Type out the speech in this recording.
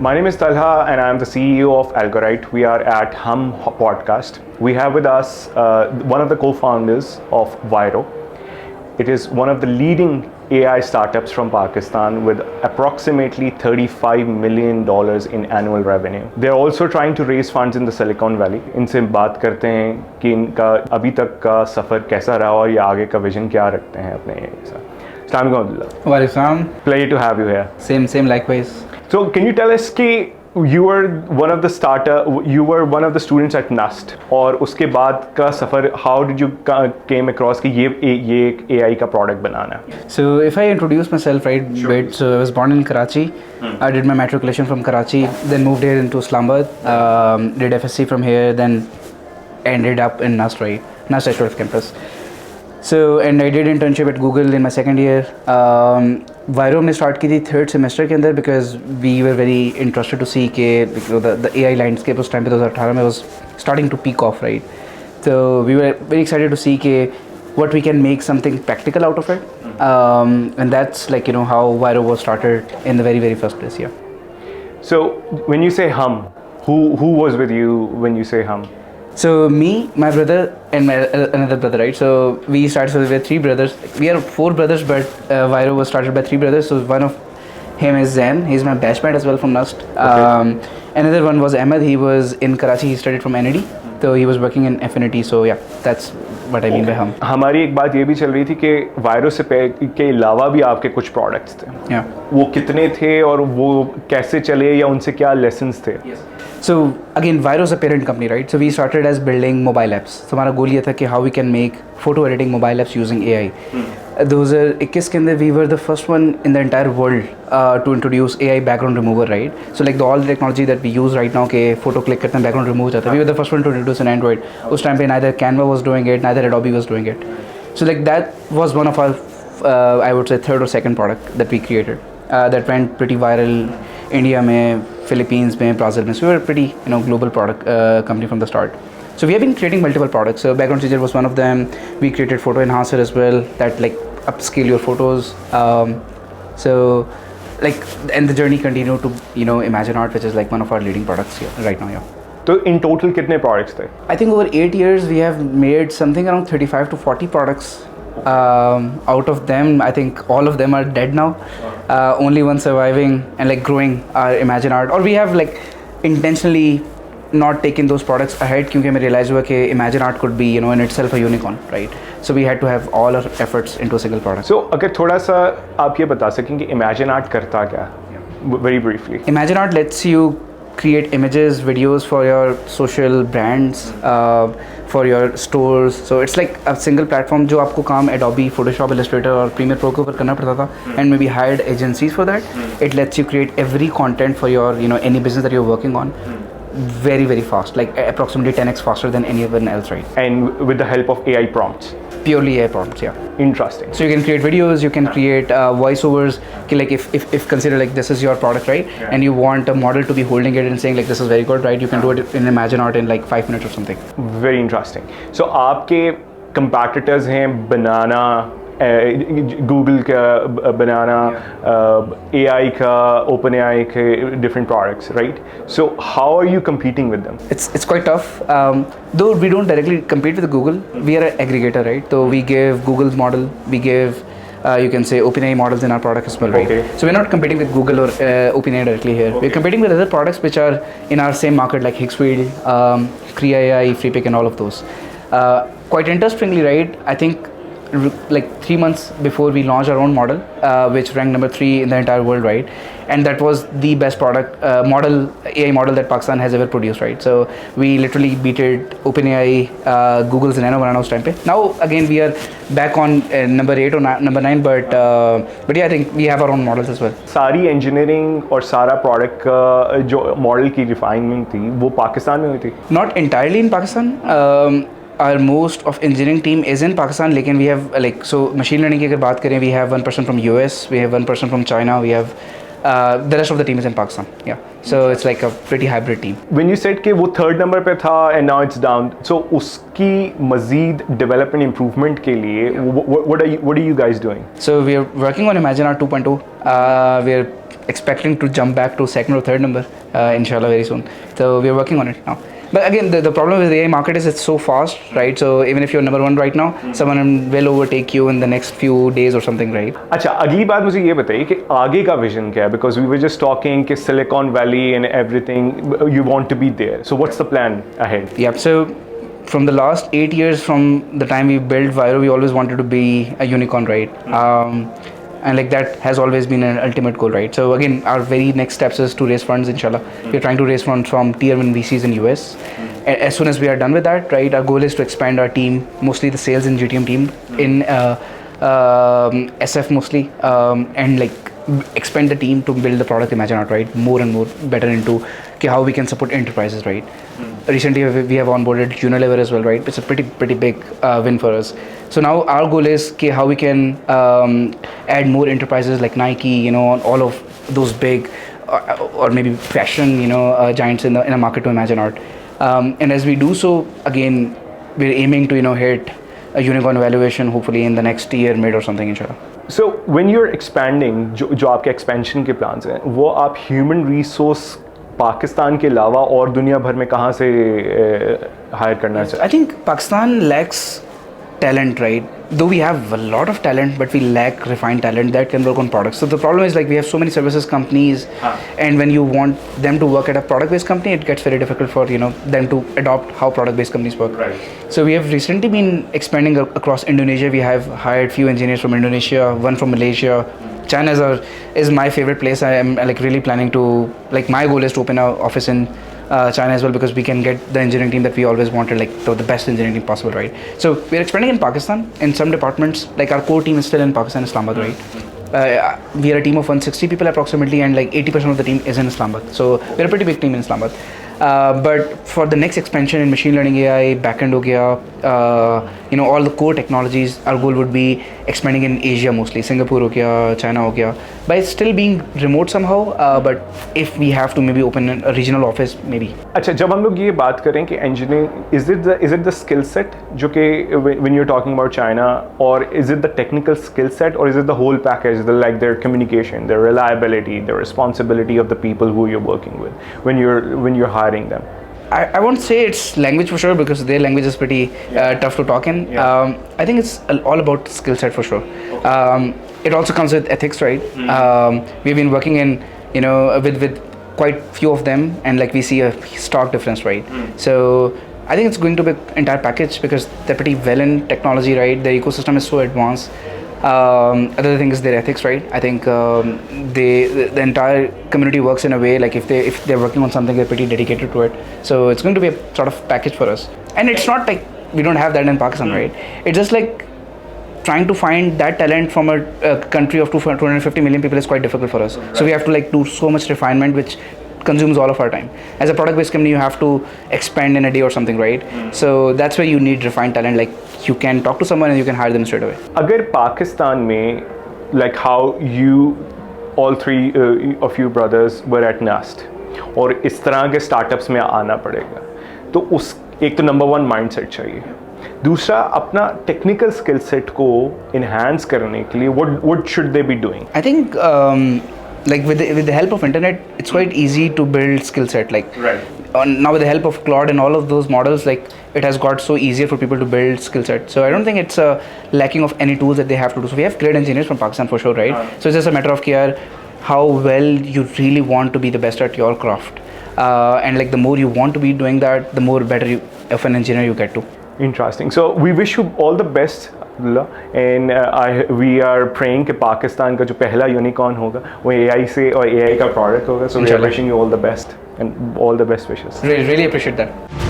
My name is Talha and I am the CEO of Algorite. We are at Hum podcast. We have with us one of the co-founders of Vyro. It is one of the leading AI startups from Pakistan with approximately $35 million in annual revenue. They are also trying to raise funds in the Silicon Valley. इनसे बात करते हैं कि इनका अभी तक का सफ़र कैसा रहा और ये आगे का विजन क्या रखते हैं अपने साथ. Assalamu alaikum Abdullah. Wa alaikum. Pleasure to have you here. Same likewise. So can you tell us कि you were one of the students at NUST और उसके बाद का सफ़र how did you came across कि ये एक AI का product banana? So if I introduce myself right bit, so I was born in Karachi. I did my matriculation from Karachi, then moved here into Islamabad, did FSC from here, then ended up in NUST, right? NUST H12 campus. So and I did internship at Google in my second year. Vyro में start की थी third semester के अंदर because we were very interested to see कि the AI landscape उस time पे 2018 में was starting to peak off, right? So we were very excited to see कि what we can make something practical out of it, and that's like how Vyro was started in the very first place. Yeah. So when you say Hum, who was with you when you say Hum? So me, my brother, and my another brother, right? So we started. So we were three brothers. We are four brothers, but Vyro was started by three brothers. So one of him is Zen. He's my batchmate as well from NUST. Okay. Another one was Ahmed. He was in Karachi. He studied from NED. So he was working in Affinity. So yeah, that's what I mean by Hum. हमारी एक बात ये भी चल रही थी कि Vyro से के अलावा भी आपके कुछ products थे. Yeah. वो कितने थे और वो कैसे चले या उनसे क्या lessons थे? Yes. So again, Vyro is a parent company, right? So we started as building mobile apps. So हमारा goal ये था कि how we can make photo editing mobile apps using AI. 2021 के अंदर we were the first one in the entire world to introduce AI background remover, right? So like all the technology that we use right now के photo click करते हैं background remove जाता है. We were the first one to introduce in Android. उस time पे neither Canva was doing it, neither Adobe was doing it. So like that was one of our I would say third or second product that we created that went pretty viral. India में, Philippines में, Brazil में. So we were a pretty global product company from the start. So we have been creating multiple products. So Background Changer was one of them. We created Photo Enhancer as well that like upscale your photos. So like and the journey continued to Imagine Art, which is like one of our leading products here right now. Yeah. So in total कितने products थे? I think over 8 years we have made something around 35 to 40 products. Out of them, I think all of them are dead now. Only one surviving and like growing our Imagine Art. Or we have like intentionally not taken those products ahead क्योंकि हमें realize हुआ कि Imagine Art could be in itself a unicorn, right? So we had to have all our efforts into a single product. So अगर थोड़ा सा आप ये बता सकें कि Imagine Art करता क्या? Very briefly. Imagine Art lets you create images, videos for your social brands, for your stores. So it's like a single platform जो आपको काम Adobe, Photoshop, Illustrator और Premiere Pro के ऊपर करना पड़ता था, and maybe hired agencies for that. It lets you create every content for your any business that you're working on. Very fast, like approximately 10x faster than anyone else, right? And with the help of AI prompts. Purely AI prompts, yeah. Interesting. So you can create videos, you can create voiceovers. Like if consider like this is your product, right? Yeah. And you want a model to be holding it and saying like this is very good, right? You can do it in Imagine Art in like 5 minutes or something. Very interesting. So आपके competitors हैं Banana, Google का Banana, AI का OpenAI के different products, right? So how are you competing with them? It's quite tough. Though we don't directly compete with Google, we are an aggregator, right? So we give Google's model, we give you can say OpenAI models in our product as well, right? Okay. So we're not competing with Google or OpenAI directly here. Okay. We're competing with other products which are in our same market like Higgsfield, Cree AI, Freepik and all of those. Quite interestingly, right? I think like 3 months before we launched our own model, which ranked number 3 in the entire world, right? And that was the best product AI model that Pakistan has ever produced, right? So we literally beated OpenAI, Google's Nano Banana time pe. Now again we are back on number 8 or number 9, but yeah, I think we have our own models as well. सारी engineering और सारा product का जो model की refinement थी वो पाकिस्तान में हुई थी? Not entirely in Pakistan. Our most of engineering team is in Pakistan, लेकिन we have like so machine learning की अगर बात करें, we have one person from US, we have one person from China, we have the rest of the team is in Pakistan. Yeah, so it's like a pretty hybrid team. When you said कि वो third number पे था and now it's down, so उसकी मज़ीद development improvement के लिए what are you guys doing? So we are working on Imagine Art 2.0. We are expecting to jump back to second or third number, inshallah, very soon. So we are working on it now. But again, the problem with the AI market is it's so fast, right? So even if you're number one right now, someone will overtake you in the next few days or something, right? अच्छा, अगली बात मुझे ये बताइए कि आगे का vision क्या है? Because we were just talking कि Silicon Valley and everything, you want to be there. So what's the plan ahead? Yeah. So from the last 8 years, from the time we built Vyro, we always wanted to be a unicorn, right? And like that has always been an ultimate goal, right? So again, our very next steps is to raise funds, inshallah. We're trying to raise funds from tier 1 VCs in US. As soon as we are done with that, right, our goal is to expand our team, mostly the sales and GTM team in SF mostly, and like expand the team to build the product Imagine Art, right, more and more better into how we can support enterprises, right? Recently we have onboarded Unilever as well, right? It's a pretty big win for us. So now our goal is how we can add more enterprises like Nike, you know, all of those big or maybe fashion, you know, giants in a market to Imagine Art. And as we do so, again, we're aiming to, you know, hit a unicorn valuation hopefully in the next year mid or something, inshallah. So when you're expanding, जो आपके expansion के plans हैं, वो आप human resource Pakistan के अलावा और दुनिया भर में कहाँ से हायर करना चाहिए? I think Pakistan lacks talent, right? Though we have a lot of talent, but we lack refined talent that can work on products. So the problem is like we have so many services companies, and when you want them to work at a product-based company, it gets very difficult for, you know, them to adopt how product-based companies work. Right. So we have recently been expanding across Indonesia. We have hired few engineers from Indonesia, one from Malaysia. China is my favorite place. I am like really planning to, like, my goal is to open an office in China as well, because we can get the engineering team that we always wanted, like the best engineering team possible, right? So we're expanding in Pakistan in some departments. Like our core team is still in Pakistan, Islamabad, right? We are a team of 160 people approximately, and like 80% of the team is in Islamabad. So we're a pretty big team in Islamabad. But for the next expansion in machine learning, AI, backend ho gaya, you know, all the core technologies, our goal would be expanding in Asia mostly, Singapore ho gaya, China ho gaya, by still being remote somehow. But if we have to maybe open a regional office, maybe. अच्छा, जब हम लोग ये बात करें कि engineering, is it the skill set जो कि when you're talking about China, or is it the technical skill set, or is it the whole package, like their communication, their reliability, the responsibility of the people who you're working with when you're hiring them? I won't say it's language for sure, because their language is pretty tough to talk in. I think it's all about skill set for sure. It also comes with ethics, right? We've been working in, you know, with quite few of them, and like we see a stark difference, right? So I think it's going to be an entire package, because they're pretty well in technology, right? Their ecosystem is so advanced. Other thing is their ethics, right? I think the entire community works in a way, like if they're working on something, they're pretty dedicated to it. So it's going to be a sort of package for us. And it's not like we don't have that in Pakistan, right? It's just like trying to find that talent from a country of 250 million people is quite difficult for us. Right. So we have to like do so much refinement, which consumes all of our time. As a product-based company, you have to expand in a day or something, right? So that's where you need refined talent. Like you can talk to someone and you can hire them straight away. अगर पाकिस्तान में, like how you all three of you brothers were at Nest, और इस तरह के startups में आना पड़ेगा, तो उस एक तो number one mindset चाहिए, दूसरा अपना technical skill set को enhance करने के लिए what should they be doing? I think like with the help of internet, it's quite easy to build skill set. Like now with the help of Claude and all of those models, like it has got so easier for people to build skill set. So I don't think it's a lacking of any tools that they have to do. So we have great engineers from Pakistan for sure, right? So it's just a matter of how well you really want to be the best at your craft, and like the more you want to be doing that, the more better of an engineer you get to. Interesting. So we wish you all the best, Abdullah, and we are praying कि पाकिस्तान का जो पहला unicorn होगा वो AI से और AI का product होगा. So we are wishing you all the best and all the best wishes. Really appreciate that.